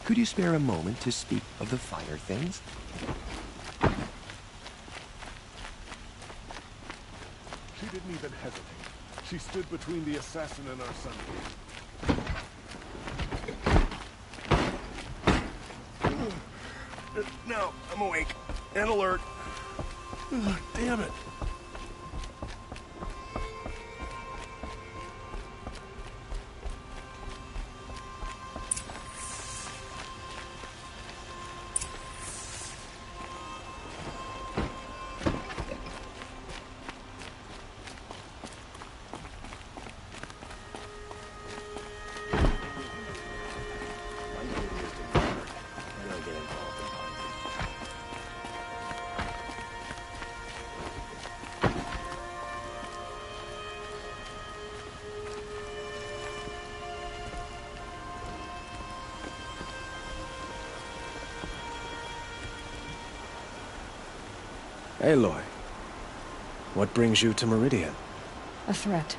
Could you spare a moment to speak of the finer things? She didn't even hesitate. She stood between the assassin and our son. Now, I'm awake and alert. Damn it. Aloy, what brings you to Meridian? A threat.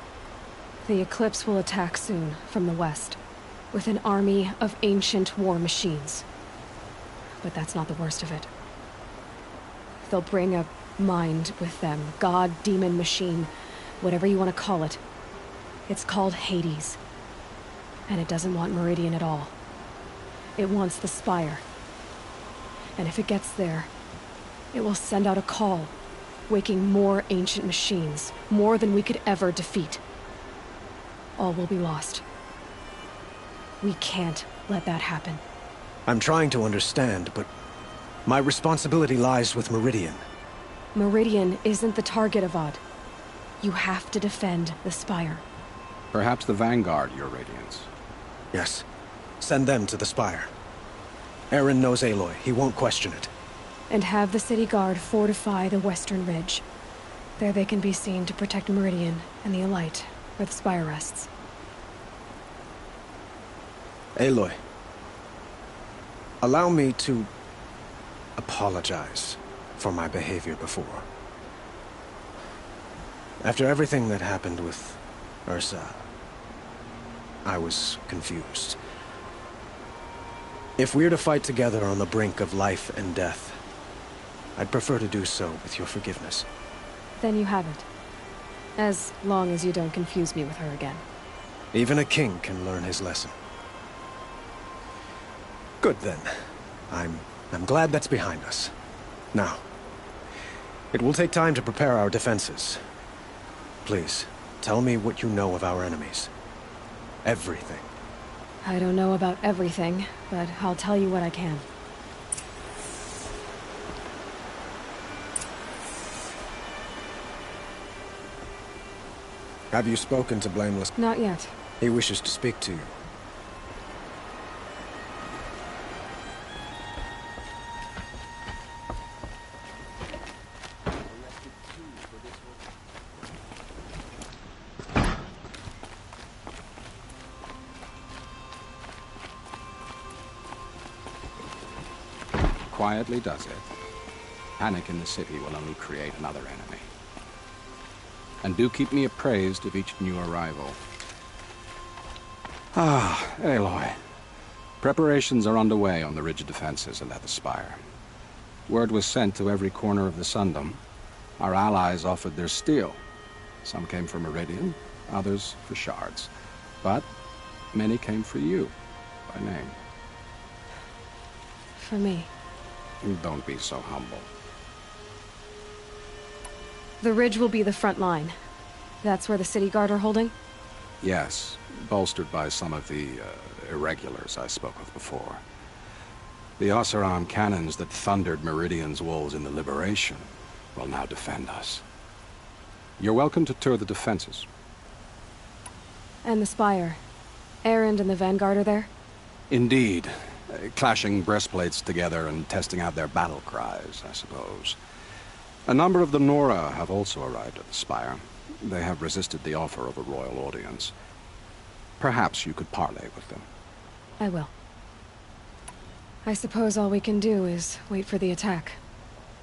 The Eclipse will attack soon, from the west, with an army of ancient war machines. But that's not the worst of it. They'll bring a mind with them, god, demon, machine, whatever you want to call it. It's called Hades. And it doesn't want Meridian at all. It wants the Spire. And if it gets there, it will send out a call, waking more ancient machines, more than we could ever defeat. All will be lost. We can't let that happen. I'm trying to understand, but my responsibility lies with Meridian. Meridian isn't the target, Avad. You have to defend the Spire. Perhaps the Vanguard, Your Radiance. Yes. Send them to the Spire. Eren knows Aloy. He won't question it. And have the city guard fortify the western ridge. There they can be seen to protect Meridian and the Elite, where the Spire rests. Aloy, allow me to apologize for my behavior before. After everything that happened with Ursa, I was confused. If we're to fight together on the brink of life and death, I'd prefer to do so with your forgiveness. Then you have it. As long as you don't confuse me with her again. Even a king can learn his lesson. Good then. I'm glad that's behind us. Now, it will take time to prepare our defenses. Please, tell me what you know of our enemies. Everything. I don't know about everything, but I'll tell you what I can. Have you spoken to Blameless? Not yet. He wishes to speak to you. Quietly does it. Panic in the city will only create another enemy. And do keep me appraised of each new arrival. Ah, Aloy. Preparations are underway on the ridge defenses and at the Spire. Word was sent to every corner of the Sundom. Our allies offered their steel. Some came for Meridian, others for shards. But many came for you, by name. For me. Don't be so humble. The ridge will be the front line. That's where the city guard are holding? Yes, bolstered by some of the irregulars I spoke of before. The Oseram cannons that thundered Meridian's walls in the Liberation will now defend us. You're welcome to tour the defenses. And the Spire. Erend and the Vanguard are there? Indeed. Clashing breastplates together and testing out their battle cries, I suppose. A number of the Nora have also arrived at the Spire. They have resisted the offer of a royal audience. Perhaps you could parley with them. I will. I suppose all we can do is wait for the attack.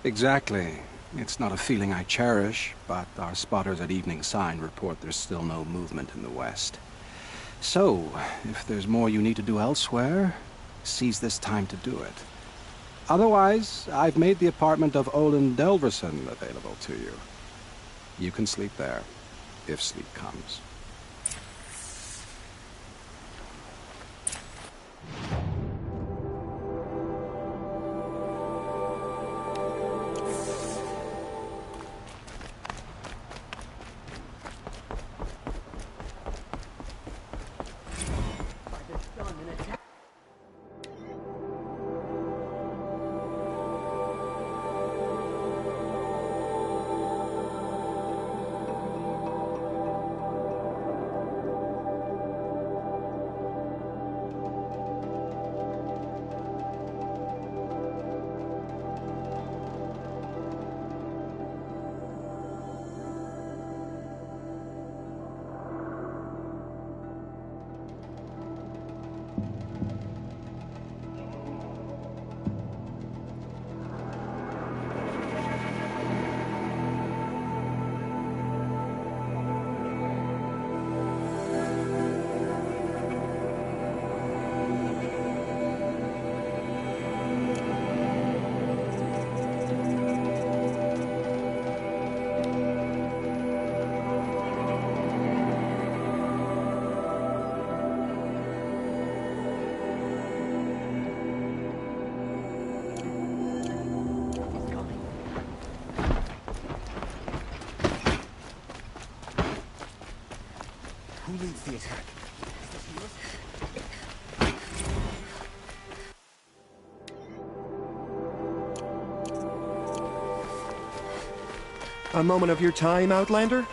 Exactly. It's not a feeling I cherish, but our spotters at Evening Sign report there's still no movement in the west. So, if there's more you need to do elsewhere, seize this time to do it. Otherwise, I've made the apartment of Olin Delverson available to you. You can sleep there, if sleep comes. Who leads the attack? A moment of your time, Outlander?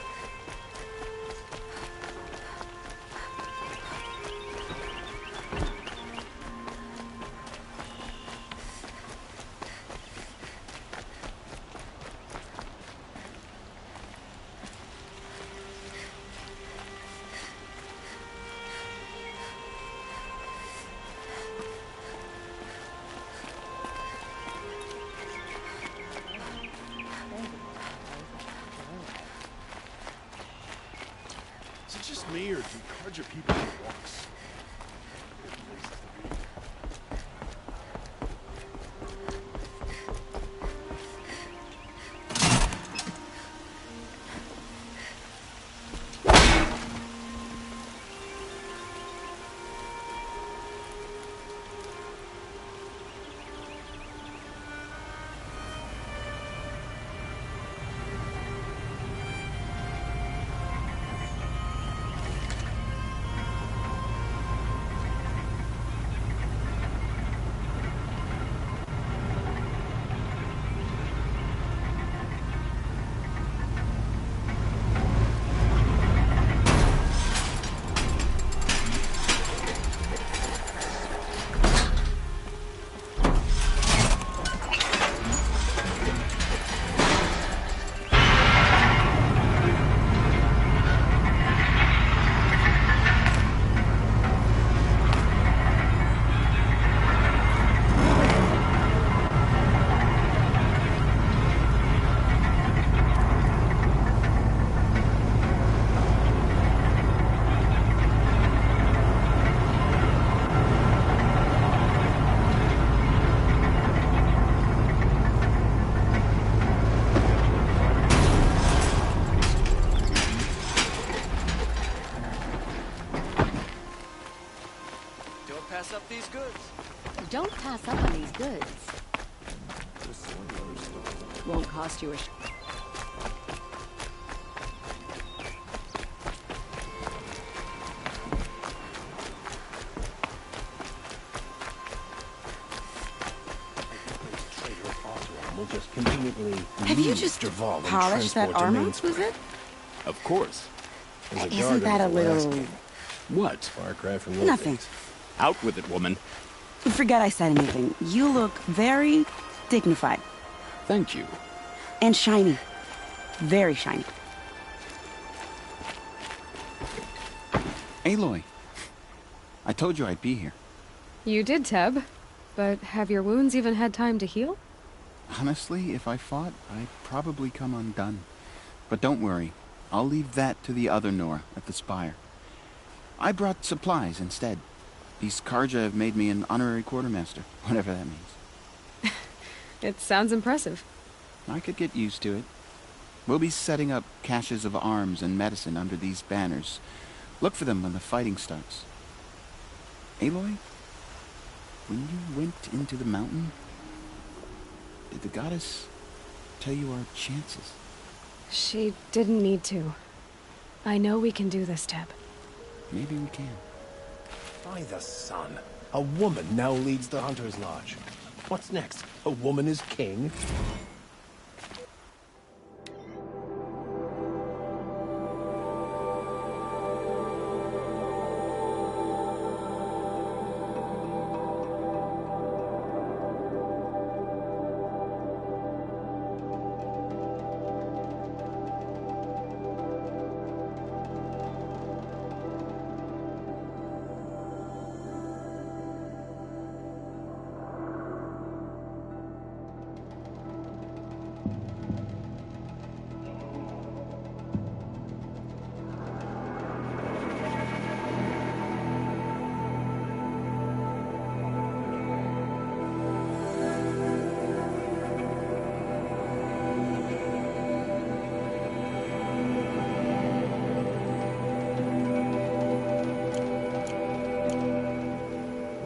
Is it just me, or do Carja people get walks? Don't pass up on these goods. Won't cost you a We'll just conveniently Have you just polished that armor, was it? Of course. Isn't that a little... What? Far cry from Nothing. Out with it, woman. Forget I said anything. You look very dignified. Thank you. And shiny. Very shiny. Aloy, I told you I'd be here. You did, Teb. But have your wounds even had time to heal? Honestly, if I fought, I'd probably come undone. But don't worry. I'll leave that to the other Nora at the Spire. I brought supplies instead. These Karja have made me an honorary quartermaster, whatever that means. It sounds impressive. I could get used to it. We'll be setting up caches of arms and medicine under these banners. Look for them when the fighting starts. Aloy, when you went into the mountain, did the goddess tell you our chances? She didn't need to. I know we can do this, Teb. Maybe we can. By the sun. A woman now leads the Hunter's Lodge. What's next? A woman is king?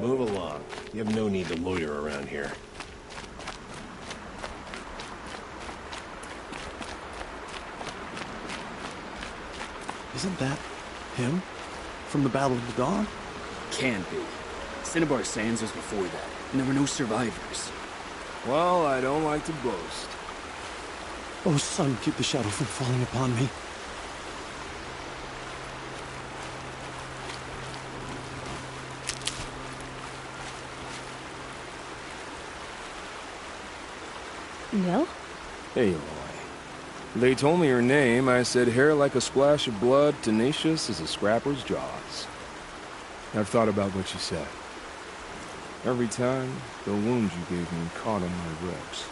Move along. You have no need to loiter around here. Isn't that him? From the Battle of the Dawn? Can't be. Cinnabar Sands was before that, and there were no survivors. Well, I don't like to boast. Oh, sun, keep the shadow from falling upon me. Nil? Aloy. They told me your name. I said hair like a splash of blood, tenacious as a scrapper's jaws. I've thought about what you said. Every time, the wound you gave me caught on my ribs.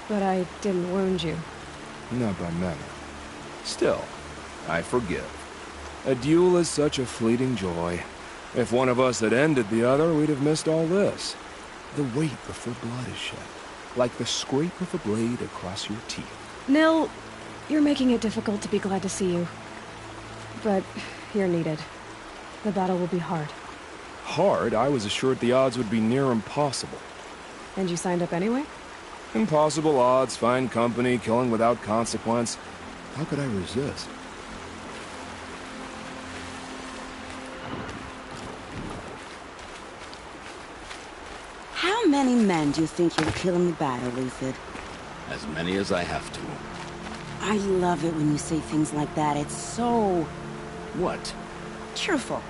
But I didn't wound you. Not by memory. Still, I forgive. A duel is such a fleeting joy. If one of us had ended the other, we'd have missed all this. The weight before blood is shed. Like the scrape of a blade across your teeth. Nil, you're making it difficult to be glad to see you. But you're needed. The battle will be hard. Hard? I was assured the odds would be near impossible. And you signed up anyway? Impossible odds, fine company, killing without consequence. How could I resist? How many men do you think you'll kill in the battle, Lucid? As many as I have to. I love it when you say things like that. It's so... What? cheerful.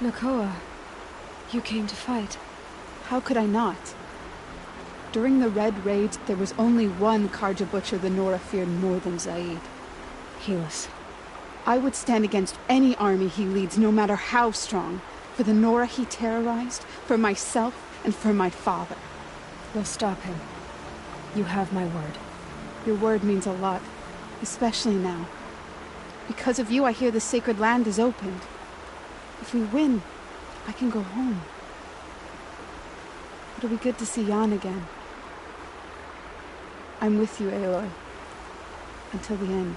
Nakoa, you came to fight. How could I not? During the Red Raids, there was only one Karja butcher the Nora feared more than Zaid. Helis. I would stand against any army he leads, no matter how strong. For the Nora he terrorized, for myself, and for my father. We'll stop him. You have my word. Your word means a lot, especially now. Because of you, I hear the sacred land is opened. If we win, I can go home. It'll be good to see Jan again. I'm with you, Aloy. Until the end.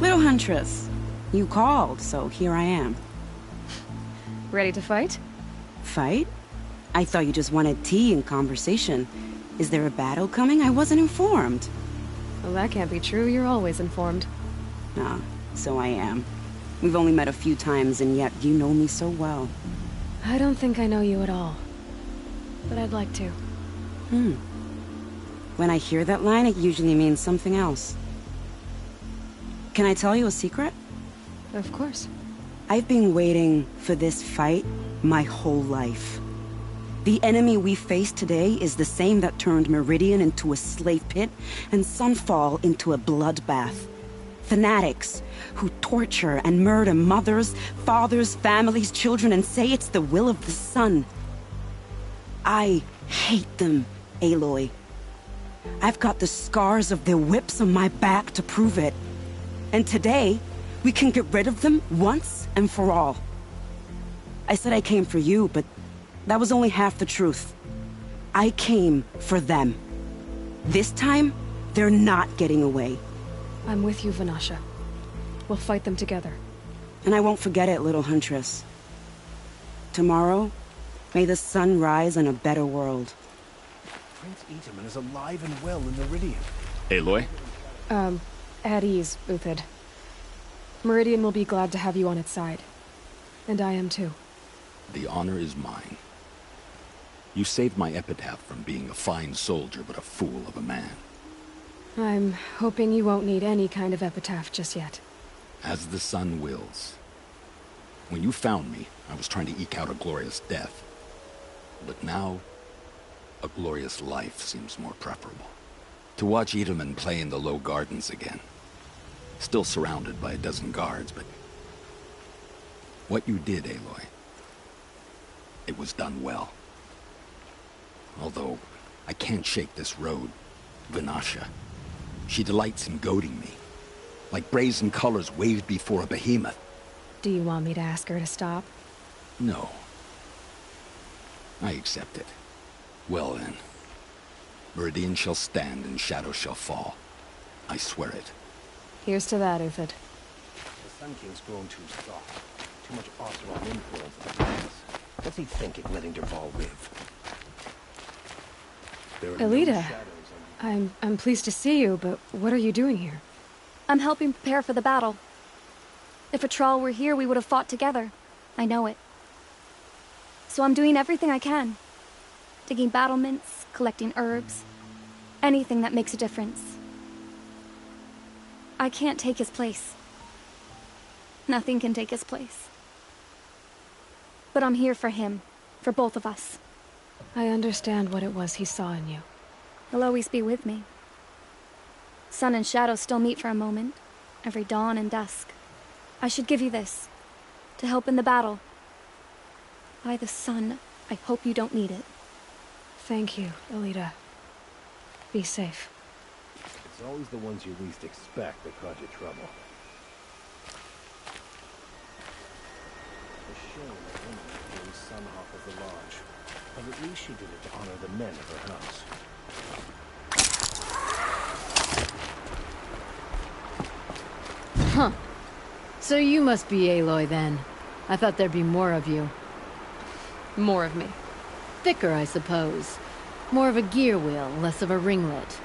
Little Huntress, you called, so here I am. Ready to fight? Fight? I thought you just wanted tea and conversation. Is there a battle coming? I wasn't informed. Well, that can't be true. You're always informed. Ah, so I am. We've only met a few times, and yet you know me so well. I don't think I know you at all. But I'd like to. When I hear that line, it usually means something else. Can I tell you a secret? Of course. I've been waiting for this fight my whole life. The enemy we face today is the same that turned Meridian into a slave pit and Sunfall into a bloodbath. Fanatics who torture and murder mothers, fathers, families, children, and say it's the will of the sun. I hate them, Aloy. I've got the scars of their whips on my back to prove it. And today, we can get rid of them once and for all. I said I came for you, but that was only half the truth. I came for them. This time, they're not getting away. I'm with you, Vanasha. We'll fight them together. And I won't forget it, little huntress. Tomorrow, may the sun rise in a better world. Prince Itaman is alive and well in Meridian. Aloy? At ease, Uthid. Meridian will be glad to have you on its side. And I am too. The honor is mine. You saved my epitaph from being a fine soldier, but a fool of a man. I'm hoping you won't need any kind of epitaph just yet. As the sun wills. When you found me, I was trying to eke out a glorious death. But now, a glorious life seems more preferable. To watch Itaman play in the low gardens again. Still surrounded by a dozen guards, but... what you did, Aloy, it was done well. Although, I can't shake this road, Vanasha. She delights in goading me. Like brazen colors waved before a behemoth. Do you want me to ask her to stop? No. I accept it. Well then. Meridian shall stand and shadows shall fall. I swear it. Here's to that, Uthid. The Sun King's grown too soft. Too much Oseram influence in the palace. What's he thinking, letting Dervahl live? Elita, I'm pleased to see you, but what are you doing here? I'm helping prepare for the battle. If a Thrall were here, we would have fought together. I know it. So I'm doing everything I can. Digging battlements, collecting herbs, anything that makes a difference. I can't take his place. Nothing can take his place. But I'm here for him, for both of us. I understand what it was he saw in you. He'll always be with me. Sun and shadow still meet for a moment, every dawn and dusk. I should give you this, to help in the battle. By the sun, I hope you don't need it. Thank you, Elita. Be safe. It's always the ones you least expect that cause you trouble. It's a shame that woman became son off of the lodge. But at least she did it to honor the men of her house. Huh. So you must be Aloy then. I thought there'd be more of you. More of me. Thicker, I suppose. More of a gear wheel, less of a ringlet.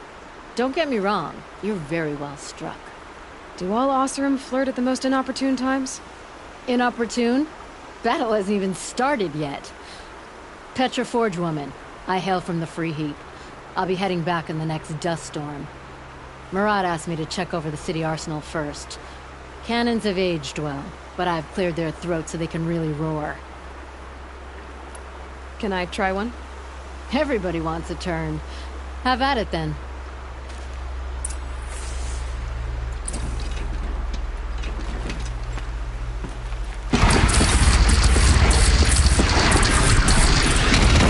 Don't get me wrong, you're very well struck. Do all Oseram flirt at the most inopportune times? Inopportune? Battle hasn't even started yet. Petra Forge woman. I hail from the Free Heap. I'll be heading back in the next dust storm. Murad asked me to check over the city arsenal first. Cannons have aged well, but I've cleared their throats so they can really roar. Can I try one? Everybody wants a turn. Have at it then.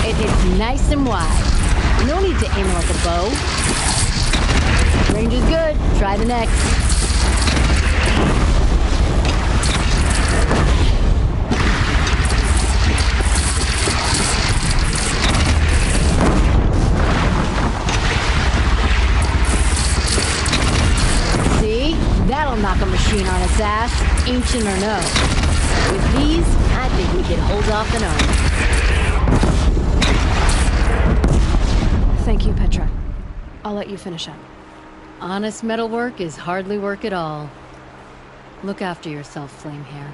It hits nice and wide. No need to aim like a bow. Range is good. Try the next. See? That'll knock a machine on its ass, ancient or no. With these, I think we could hold off an army. Thank you, Petra. I'll let you finish up. Honest metalwork is hardly work at all. Look after yourself, Flamehair.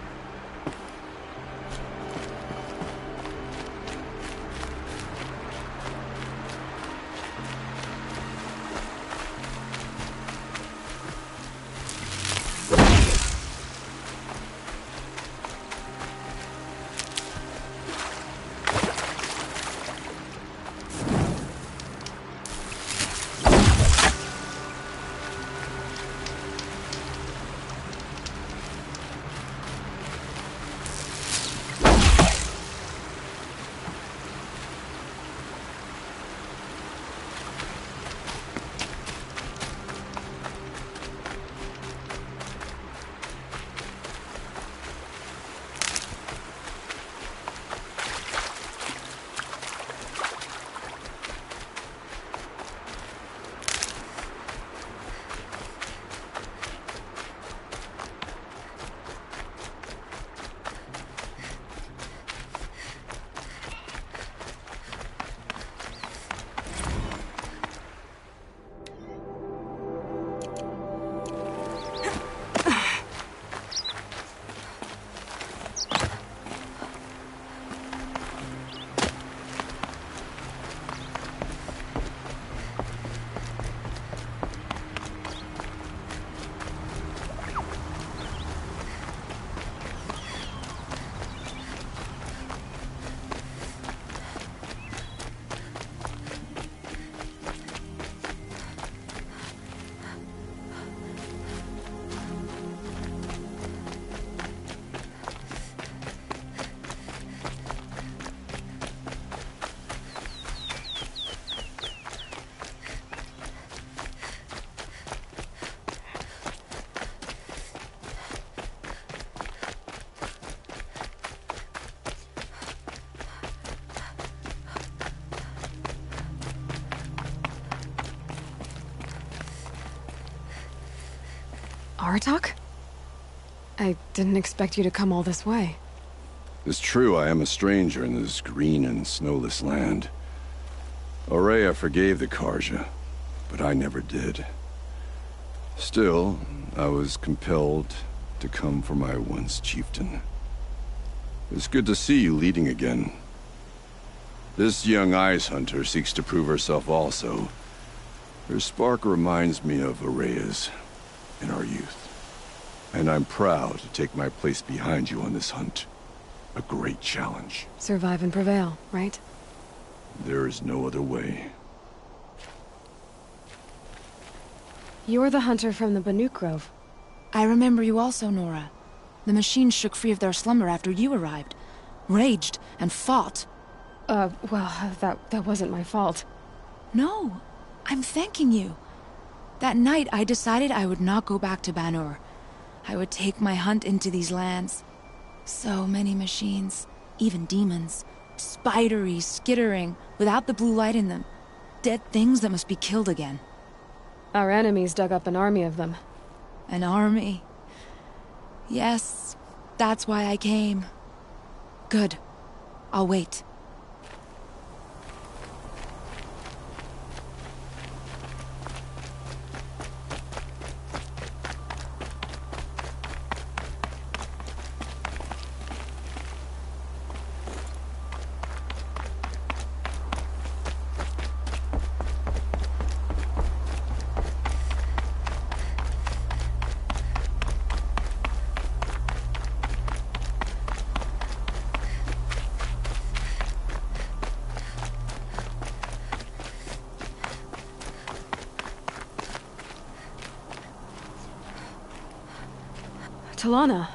Aratak? I didn't expect you to come all this way. It's true I am a stranger in this green and snowless land. Aurea forgave the Karja, but I never did. Still, I was compelled to come for my once chieftain. It's good to see you leading again. This young ice hunter seeks to prove herself also. Her spark reminds me of Aurea's in our youth. And I'm proud to take my place behind you on this hunt. A great challenge. Survive and prevail, right? There is no other way. You're the hunter from the Banuk Grove. I remember you also, Nora. The machines shook free of their slumber after you arrived. Raged and fought. Well, that wasn't my fault. No, I'm thanking you. That night, I decided I would not go back to Banur. I would take my hunt into these lands. So many machines, even demons. Spidery, skittering, without the blue light in them. Dead things that must be killed again. Our enemies dug up an army of them. An army? Yes, that's why I came. Good. I'll wait. Talana,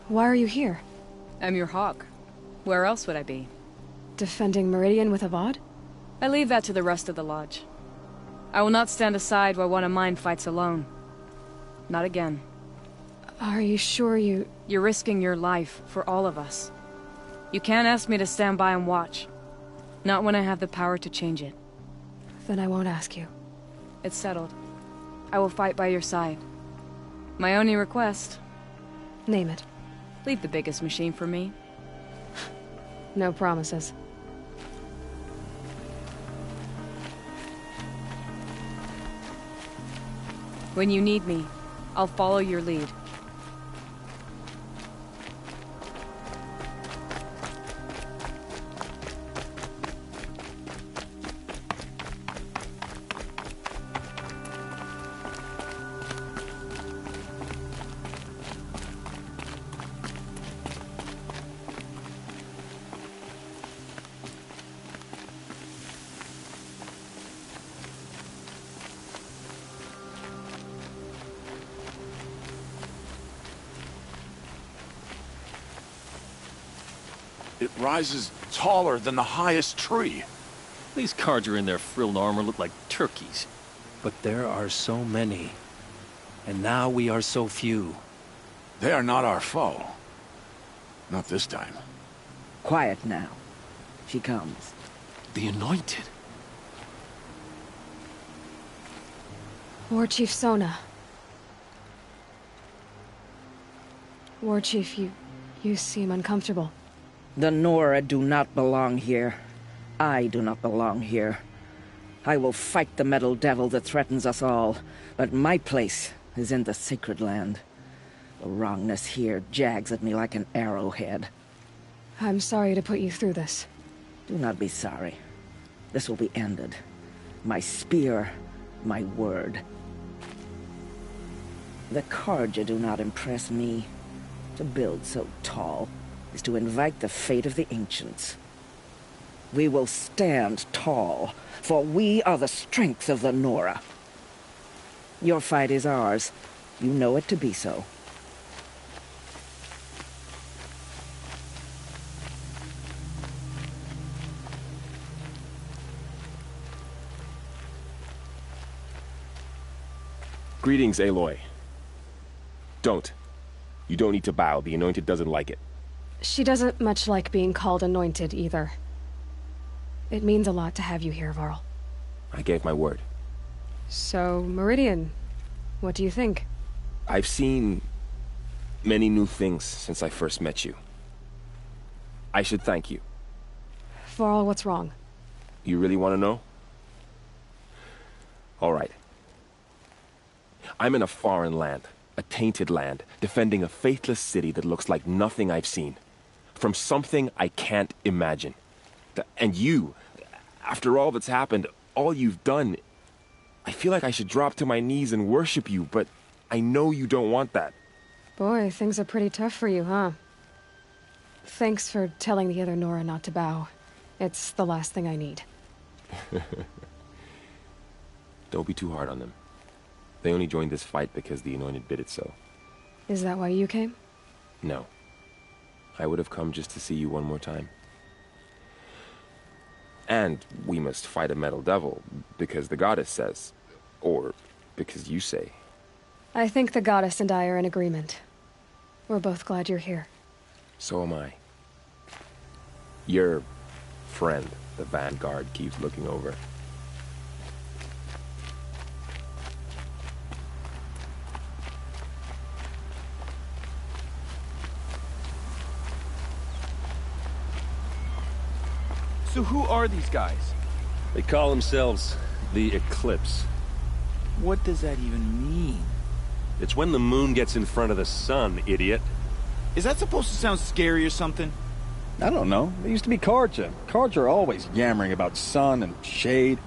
why are you here? I'm your hawk. Where else would I be? Defending Meridian with Avad? I leave that to the rest of the Lodge. I will not stand aside while one of mine fights alone. Not again. Are you sure you... You're risking your life for all of us. You can't ask me to stand by and watch. Not when I have the power to change it. Then I won't ask you. It's settled. I will fight by your side. My only request... Name it. Leave the biggest machine for me. No promises. When you need me, I'll follow your lead. It rises taller than the highest tree. These Karja in their frilled armor look like turkeys. But there are so many. And now we are so few. They are not our foe. Not this time. Quiet now. She comes. The Anointed. War Chief Sona. War Chief, you seem uncomfortable. The Nora do not belong here. I do not belong here. I will fight the metal devil that threatens us all, but my place is in the sacred land. The wrongness here jags at me like an arrowhead. I'm sorry to put you through this. Do not be sorry. This will be ended. My spear, my word. The Karja do not impress me. To build so tall is to invite the fate of the ancients. We will stand tall, for we are the strength of the Nora. Your fight is ours. You know it to be so. Greetings, Aloy. Don't. You don't need to bow. The Anointed doesn't like it. She doesn't much like being called Anointed, either. It means a lot to have you here, Varl. I gave my word. So, Meridian, what do you think? I've seen many new things since I first met you. I should thank you. Faro, what's wrong? You really want to know? All right. I'm in a foreign land, a tainted land, defending a faithless city that looks like nothing I've seen. From something I can't imagine. And you, after all that's happened, all you've done, I feel like I should drop to my knees and worship you, but I know you don't want that. Boy, things are pretty tough for you, huh? Thanks for telling the other Nora not to bow. It's the last thing I need. Don't be too hard on them. They only joined this fight because the Anointed bid it so. Is that why you came? No. I would have come just to see you one more time. And we must fight a metal devil, because the goddess says. Or because you say. I think the goddess and I are in agreement. We're both glad you're here. So am I. Your friend, the Vanguard, keeps looking over. So who are these guys? They call themselves the Eclipse. What does that even mean? It's when the moon gets in front of the sun, idiot. Is that supposed to sound scary or something? I don't know. They used to be Karja. Karja are always yammering about sun and shade.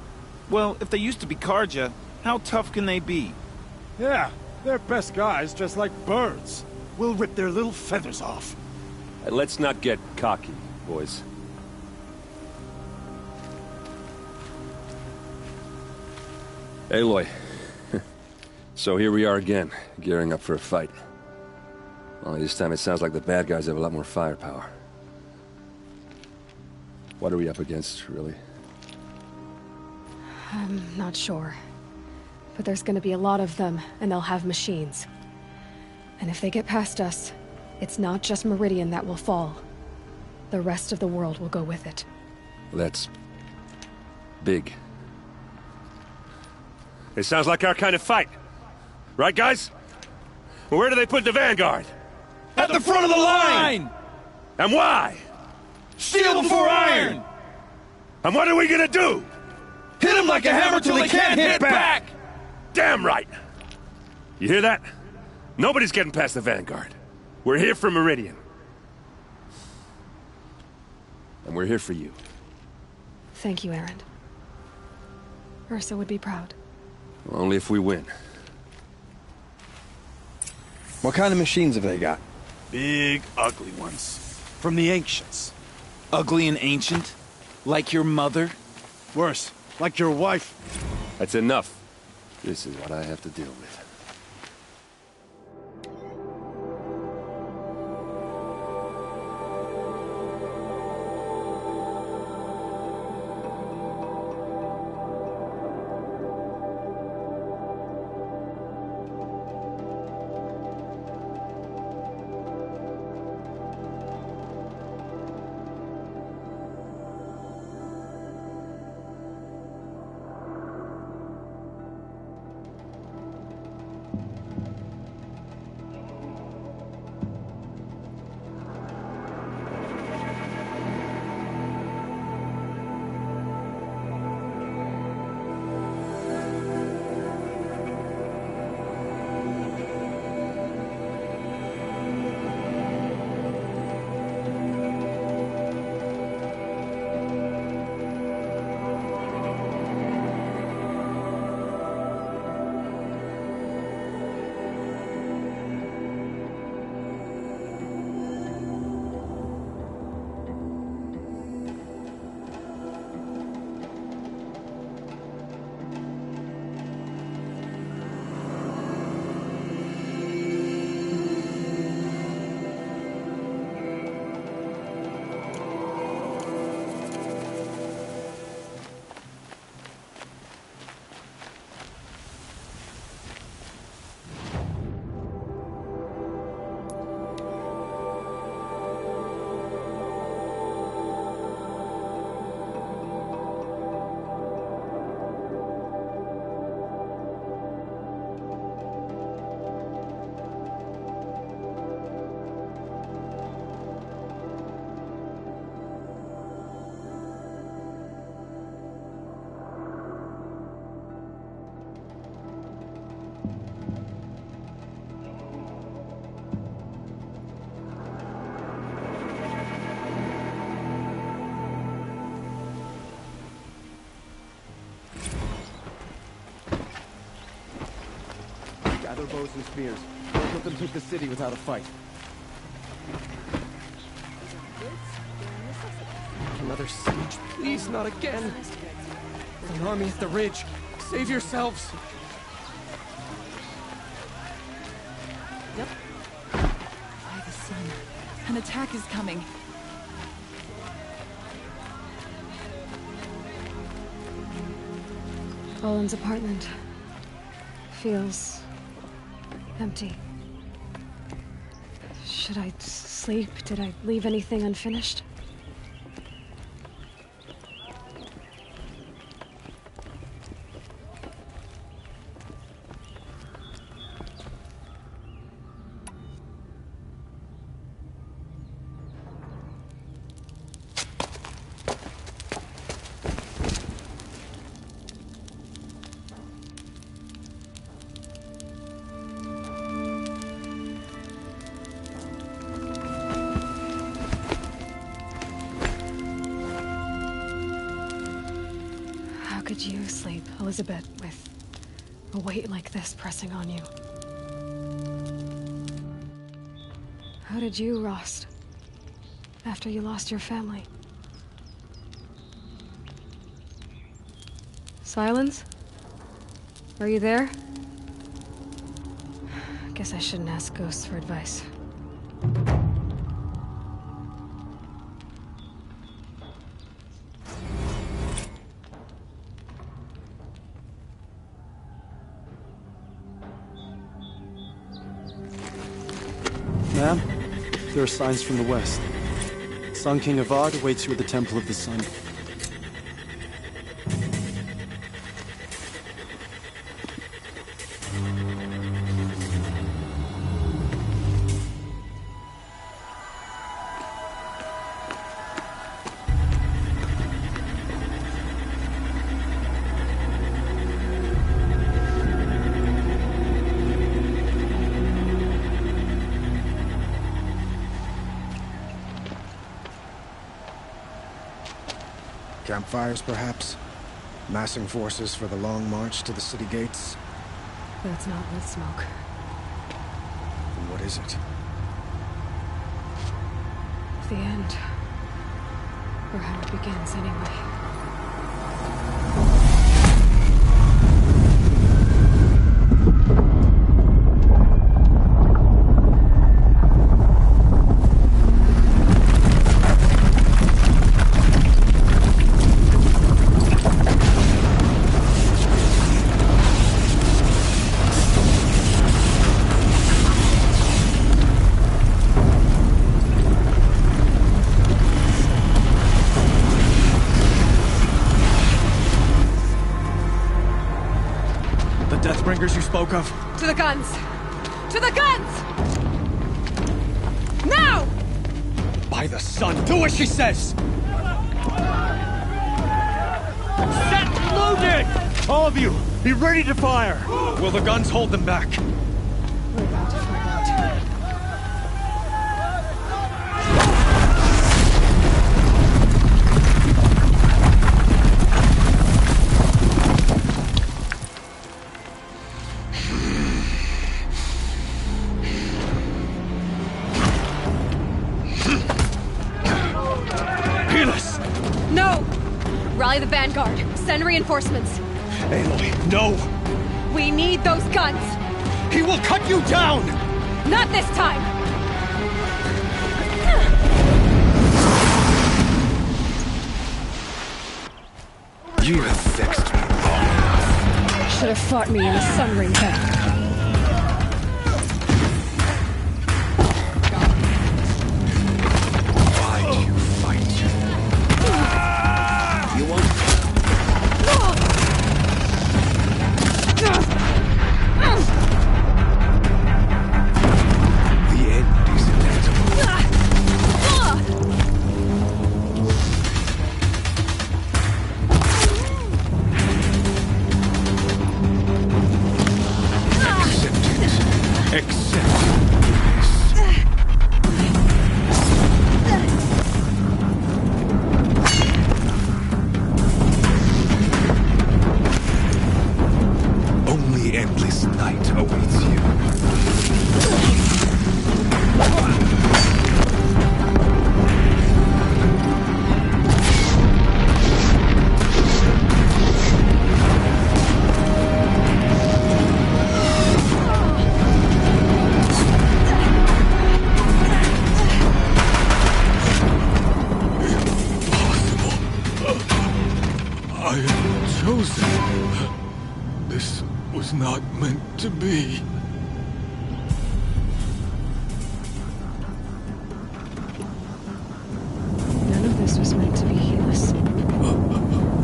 Well, if they used to be Karja, how tough can they be? Yeah, they're best guys just like birds. We'll rip their little feathers off. Let's not get cocky, boys. Aloy. So here we are again, gearing up for a fight. Only this time it sounds like the bad guys have a lot more firepower. What are we up against, really? I'm not sure. But there's gonna be a lot of them, and they'll have machines. And if they get past us, it's not just Meridian that will fall. The rest of the world will go with it. That's big. It sounds like our kind of fight. Right, guys? Where do they put the Vanguard? At the front of the line! And why? Steel before iron! And what are we gonna do? Hit them like a hammer till they can't hit back! Damn right! You hear that? Nobody's getting past the Vanguard. We're here for Meridian. And we're here for you. Thank you, Erend. Ursa would be proud. Only if we win. What kind of machines have they got? Big, ugly ones. From the ancients. Ugly and ancient? Like your mother? Worse, like your wife. That's enough. This is what I have to deal with. Gather bows and spears. Don't let them take the city without a fight. Another siege, please, not again. An army at the ridge. Save yourselves. Yep. By the sun. An attack is coming. Owen's apartment feels empty. Should I sleep? Did I leave anything unfinished? How could you sleep, Elizabeth, with a weight like this pressing on you? How did you, Rost, after you lost your family? Silence? Are you there? Guess I shouldn't ask ghosts for advice. Ma'am, there are signs from the west. Sun King Avad awaits you at the Temple of the Sun. Campfires, perhaps? Massing forces for the long march to the city gates? That's not wood smoke. Then what is it? The end. Or how it begins, anyway. You spoke of? To the guns! To the guns! Now! By the sun, do as she says! Set loaded! All of you, be ready to fire! Will the guns hold them back? We're about to find out. Rally the vanguard. Send reinforcements. Aloy, no! We need those guns! He will cut you down! Not this time! You have vexed me long enough. Should have fought me in the sun ring then. I am chosen. This was not meant to be. None of this was meant to be, Helis.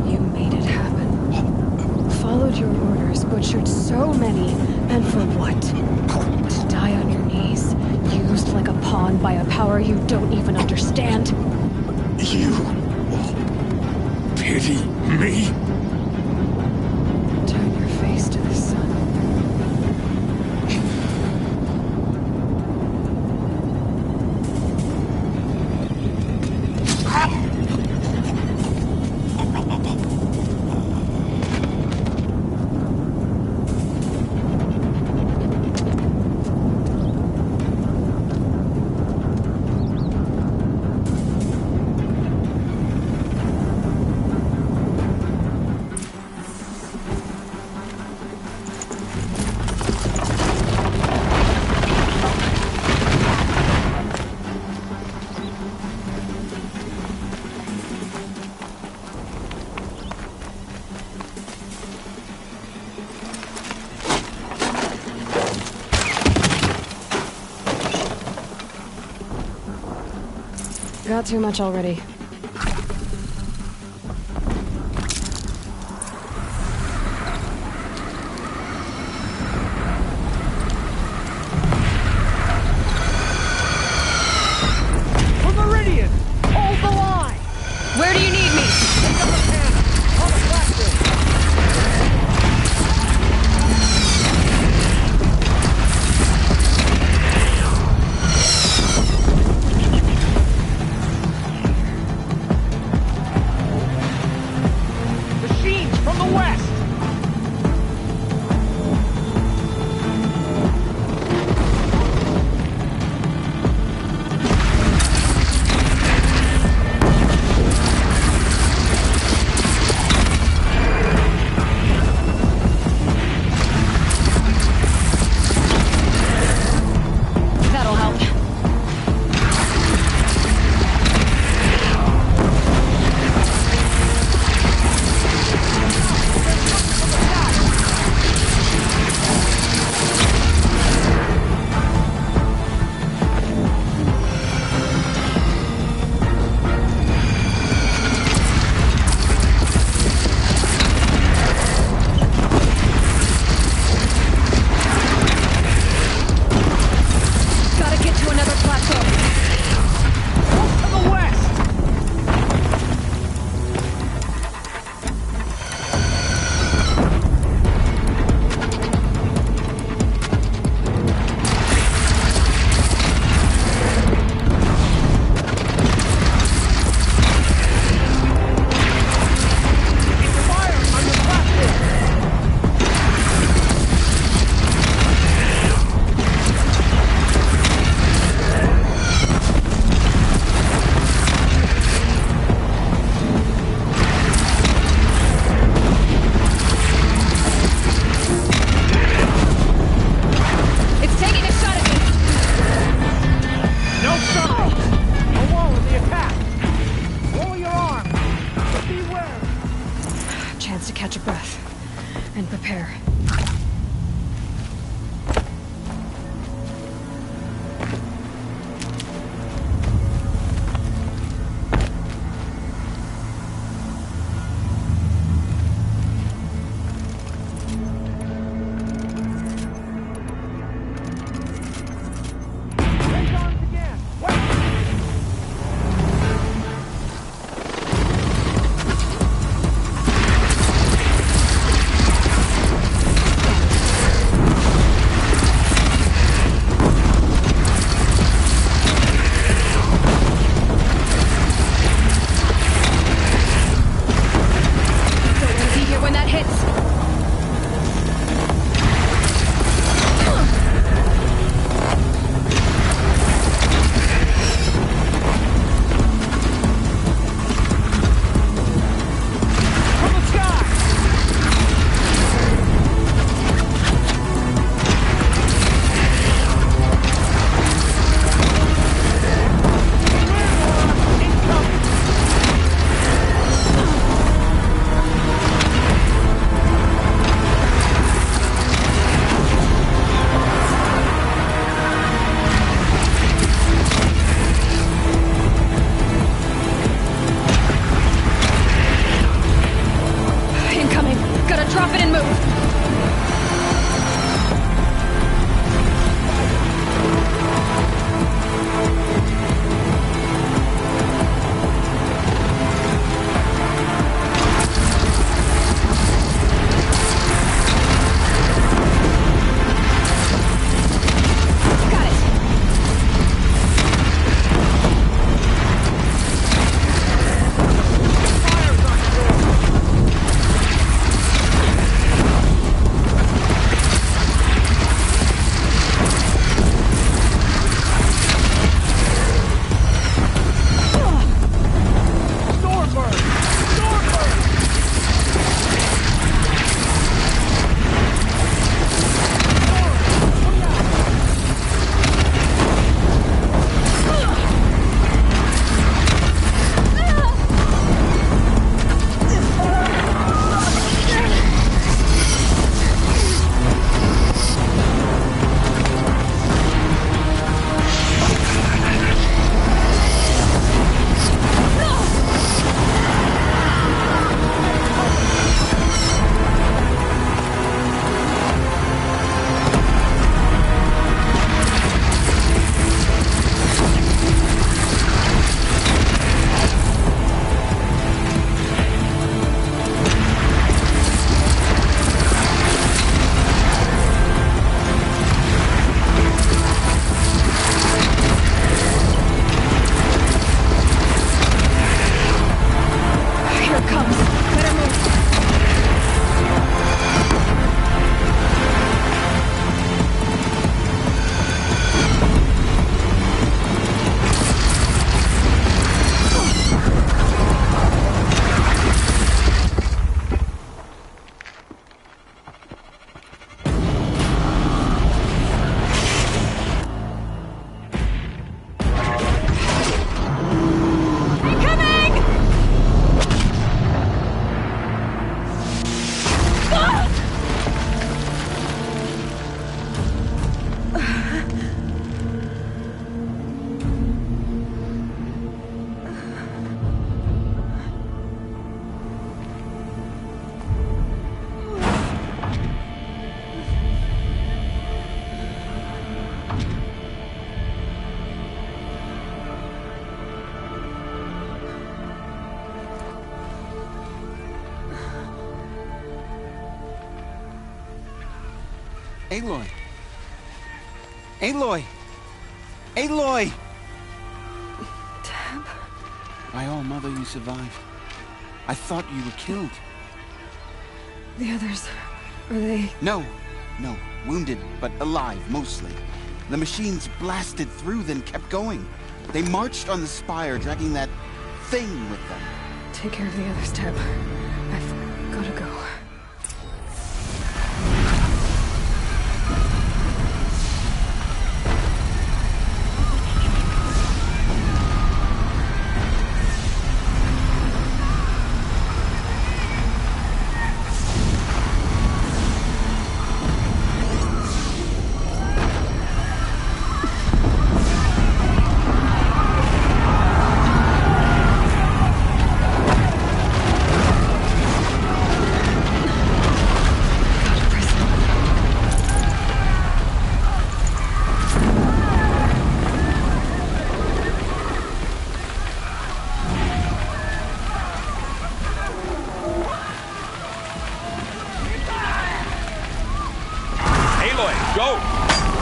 You made it happen. Followed your orders, butchered so many, and for what? To die on your knees, used like a pawn by a power you don't even understand. You pity me? Turn your face to the sun. Got too much already. We're Meridian! Hold the line! Where do you need me? Take up the panel! On the platform! Machines from the west! That'll help. Gotta get to another platform. To the west! Fire on the platform! It's taking a shot at me! No sign! Alone in the attack! Lower your arm! Beware! Chance to catch a breath. And prepare. Raise arms again! Aloy! Aloy! Aloy! Tab? By all, Mother, you survived. I thought you were killed. The others, are they... No. Wounded, but alive, mostly. The machines blasted through, then kept going. They marched on the spire, dragging that thing with them. Take care of the others, Tab. I've gotta go.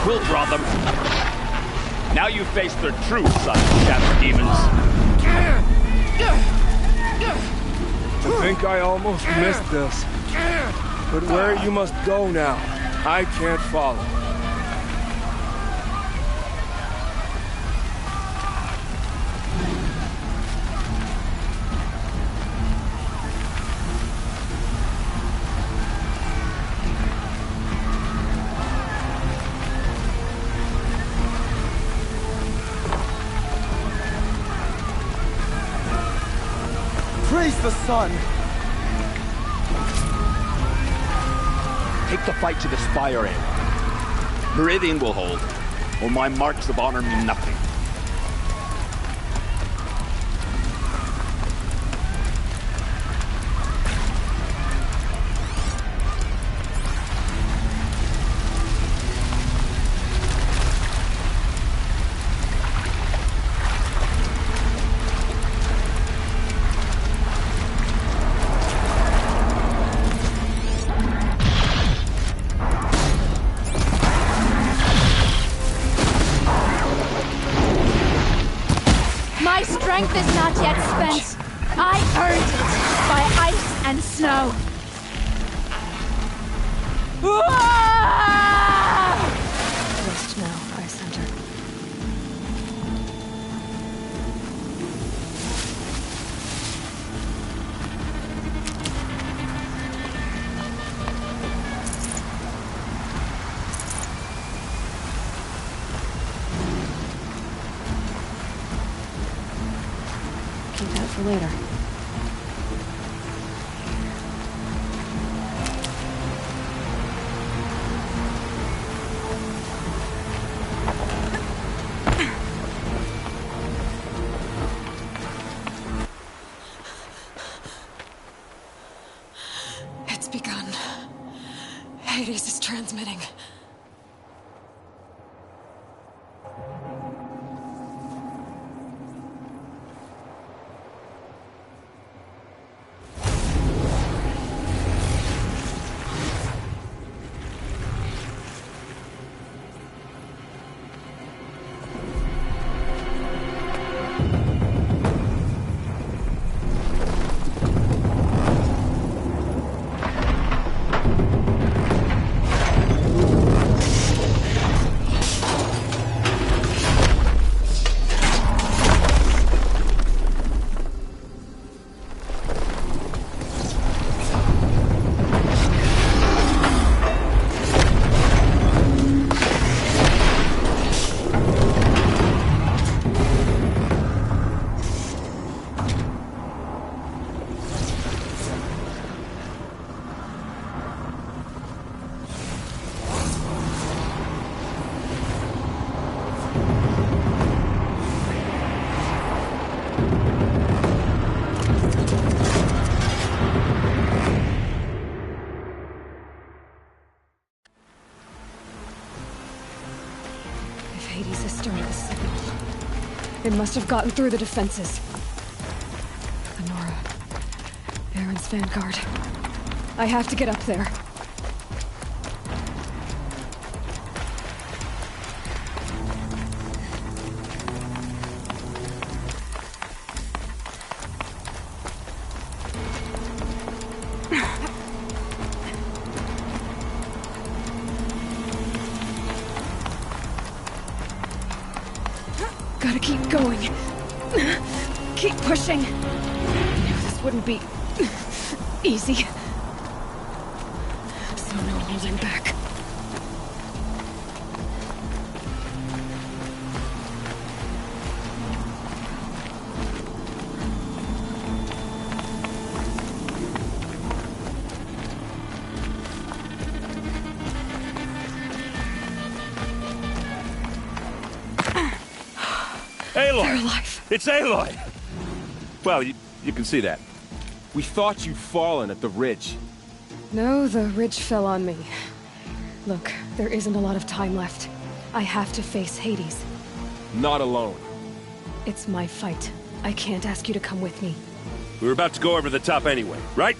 We'll draw them. Now you face their true son, Shadow Demons. I think I almost missed this. But where you must go now, I can't follow. Praise the sun! Take the fight to the spire, Aloy. Meridian will hold, or my marks of honor mean nothing. My strength is not yet spent. I earned it by ice and snow. Rest now, Ice Hunter. Keep that for later. It's begun. Hades is transmitting. Hades has started the signal. It must have gotten through the defenses. Honora. Aaron's vanguard. I have to get up there. going. Keep pushing. I knew this wouldn't be easy. So no holding back. Aloy! They're alive. It's Aloy! Well, you can see that. We thought you'd fallen at the ridge. No, the ridge fell on me. Look, there isn't a lot of time left. I have to face Hades. Not alone. It's my fight. I can't ask you to come with me. We were about to go over the top anyway, right?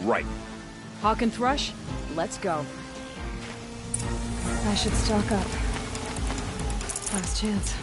Right. Hawk and Thrush, let's go. I should stock up. Last chance.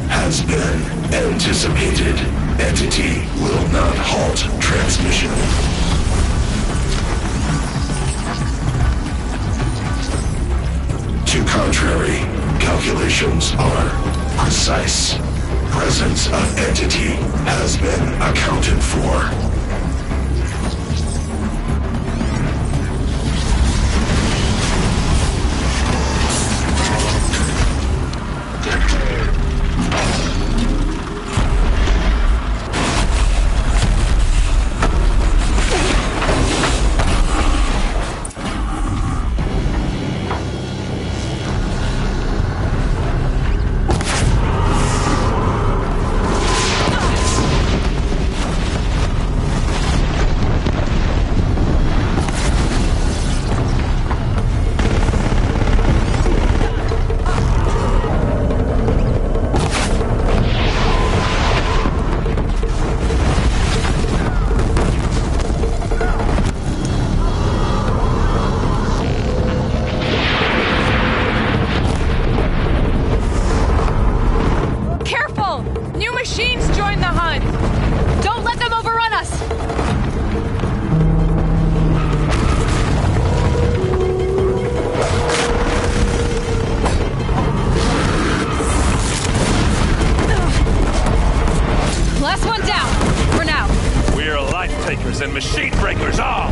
Has been anticipated. Entity will not halt transmission. To contrary, calculations are precise. Presence of entity has been accounted for. And machine breakers all!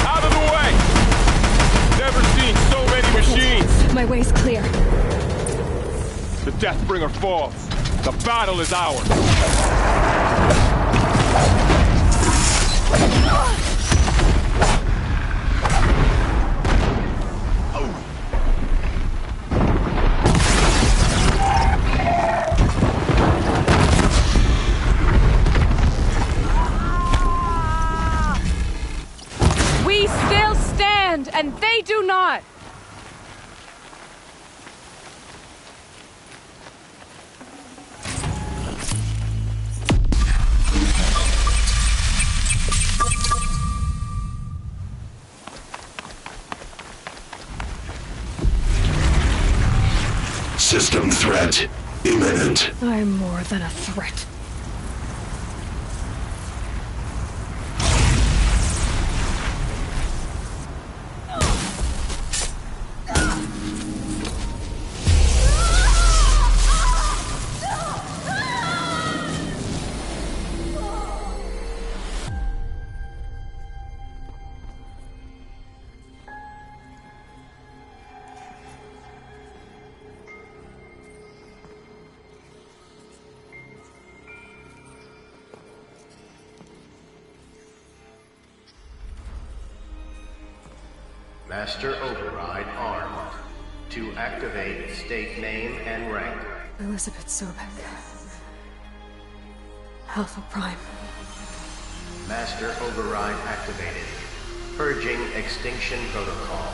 Out of the way! Never seen so many machines! My way's clear. The Deathbringer falls. The battle is ours. We still stand, and they do not. System threat imminent. I'm more than a threat. Master Override armed. To activate, state name and rank. Elizabeth Sobek. Alpha Prime. Master Override activated. Purging Extinction Protocol.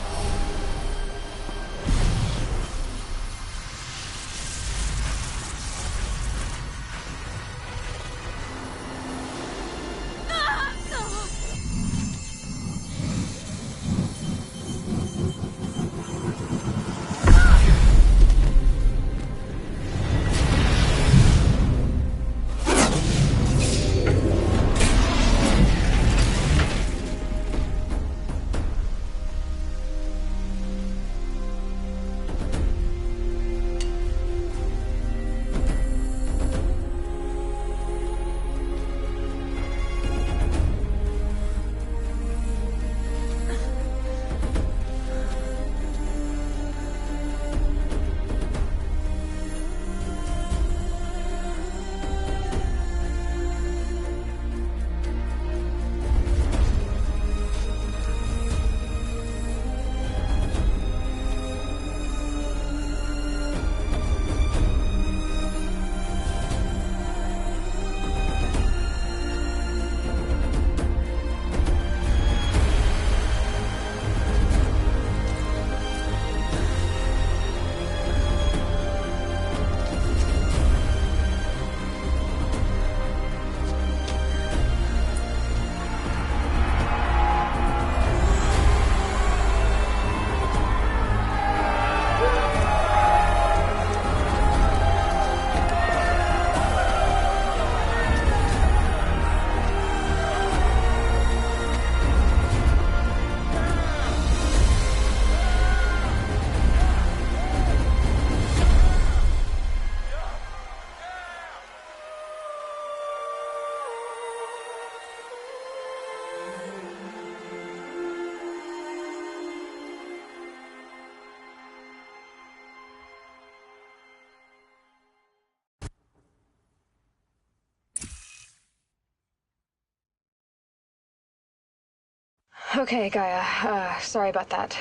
Okay, Gaia. Sorry about that.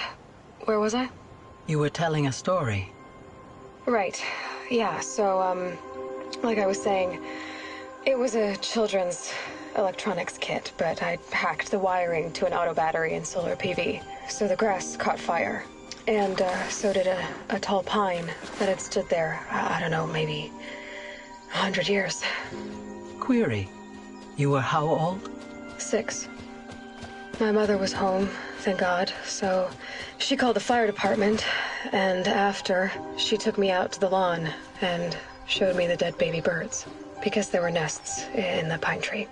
Where was I? You were telling a story. Right. Yeah, so, like I was saying, it was a children's electronics kit, but I hacked the wiring to an auto battery and solar PV. So the grass caught fire. And, so did a tall pine that had stood there, I don't know, maybe 100 years. Query. You were how old? 6. My mother was home, thank God, so she called the fire department, and after, she took me out to the lawn and showed me the dead baby birds, because there were nests in the pine tree.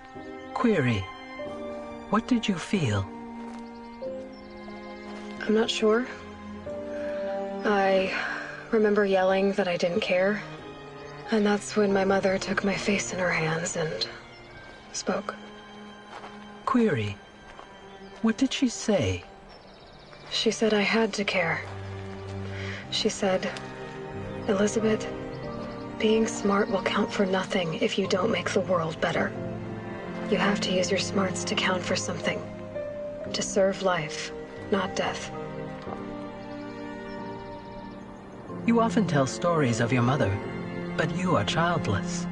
Query. What did you feel? I'm not sure. I remember yelling that I didn't care, and that's when my mother took my face in her hands and spoke. Query. What did she say? She said I had to care. She said, Elizabeth, being smart will count for nothing if you don't make the world better. You have to use your smarts to count for something. To serve life, not death. You often tell stories of your mother, but you are childless.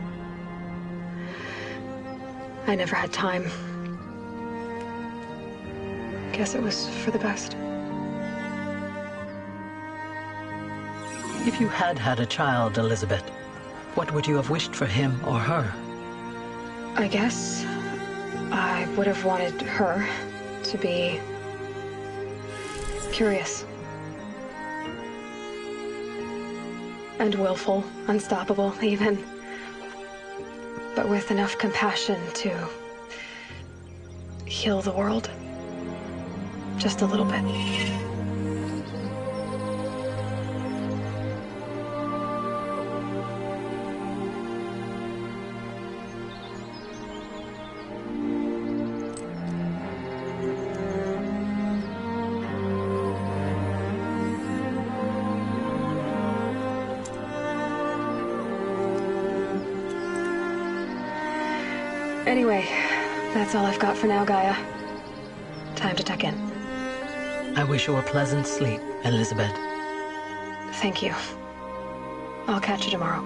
I never had time. Guess it was for the best. If you had had a child, Elizabeth, what would you have wished for him or her? I guess I would have wanted her to be curious. And willful, unstoppable, even. But with enough compassion to heal the world. Just a little bit. Anyway, that's all I've got for now, Gaia. Time to tuck in. I wish you a pleasant sleep, Elizabeth. Thank you. I'll catch you tomorrow.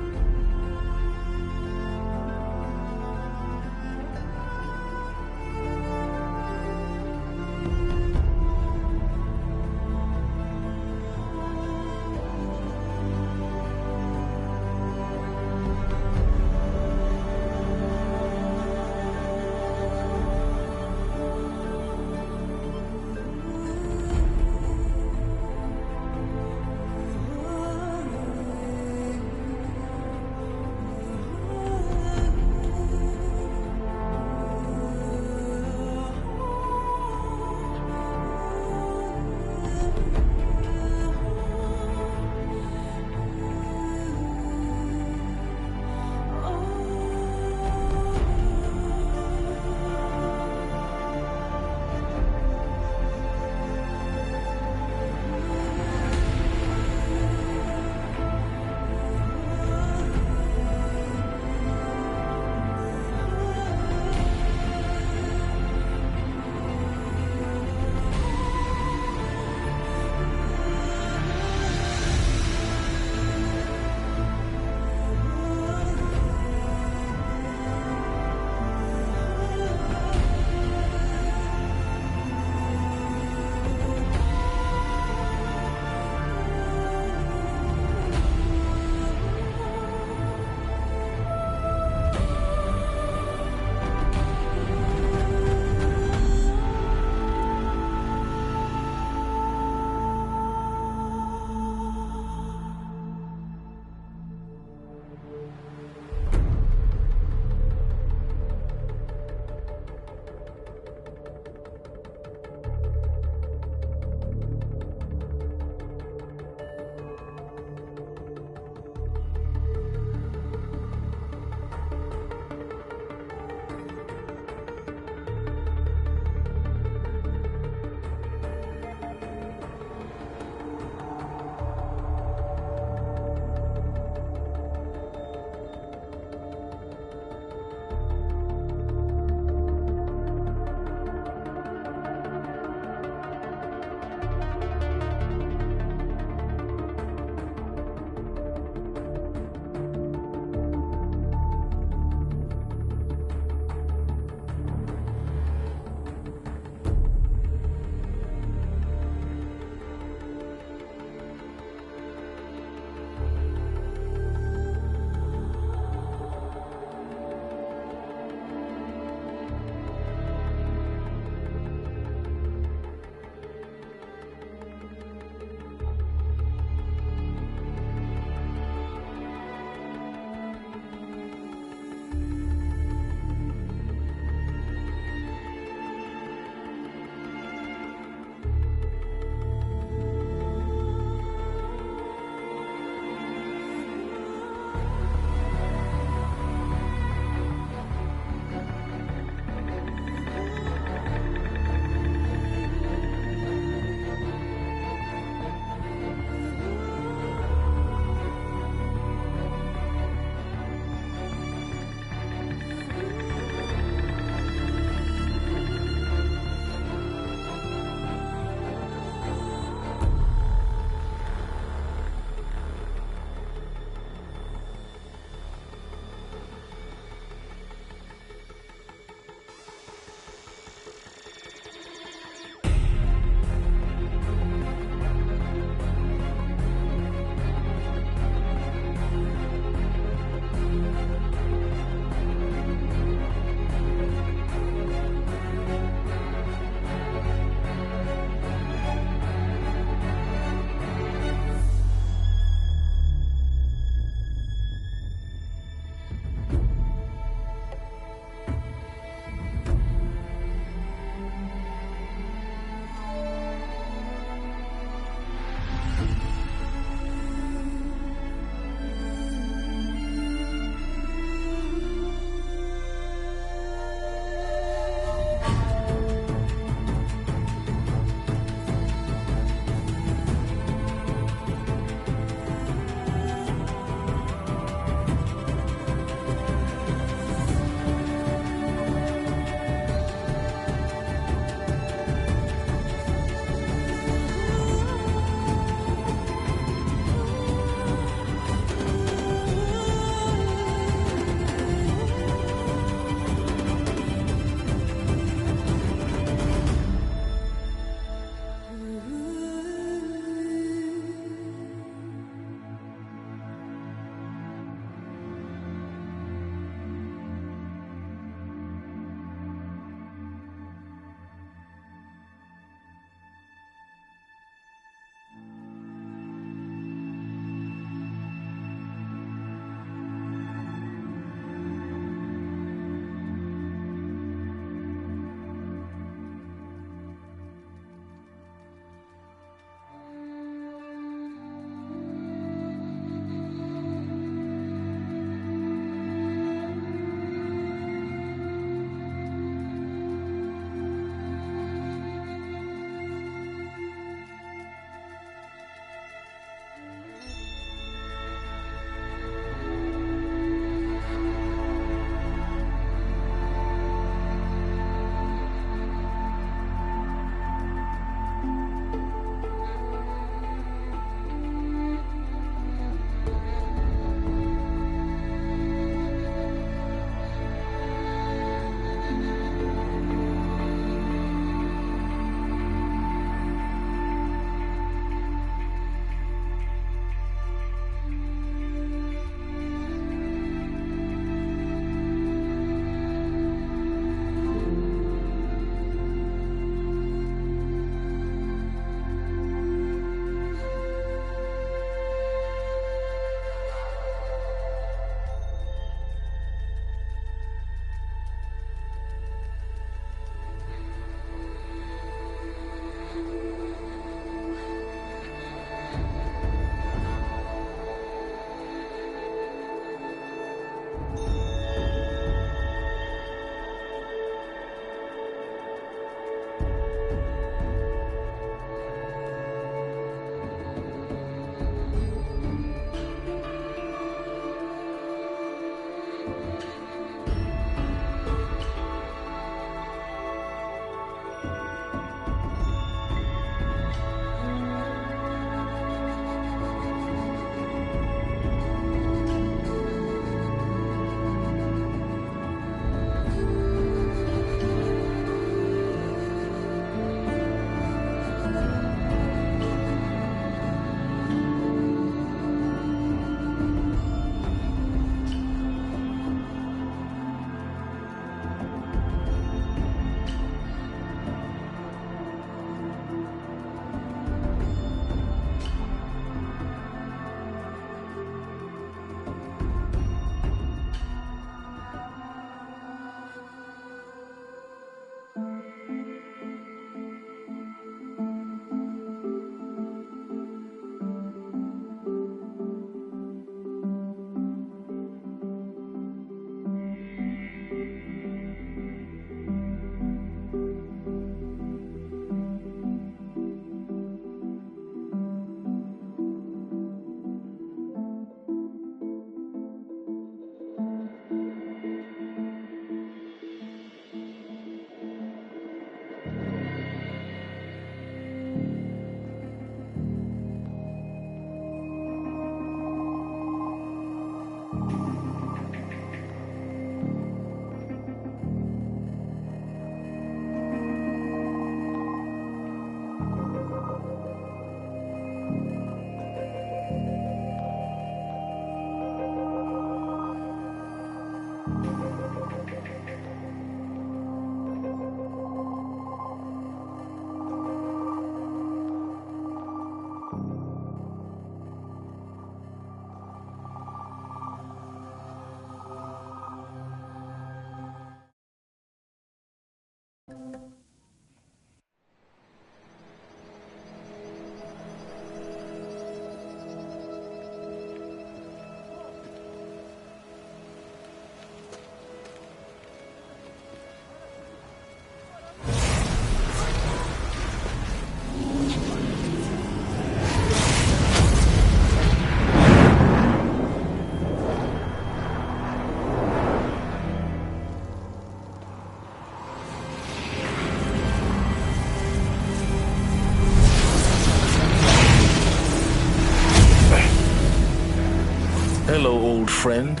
Hello, old friend.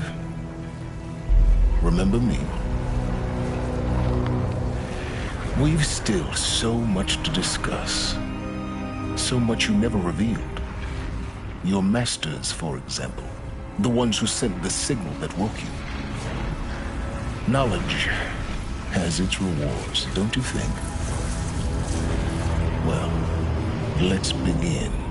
Remember me? We've still so much to discuss. So much you never revealed. Your masters, for example. The ones who sent the signal that woke you. Knowledge has its rewards, don't you think? Well, let's begin.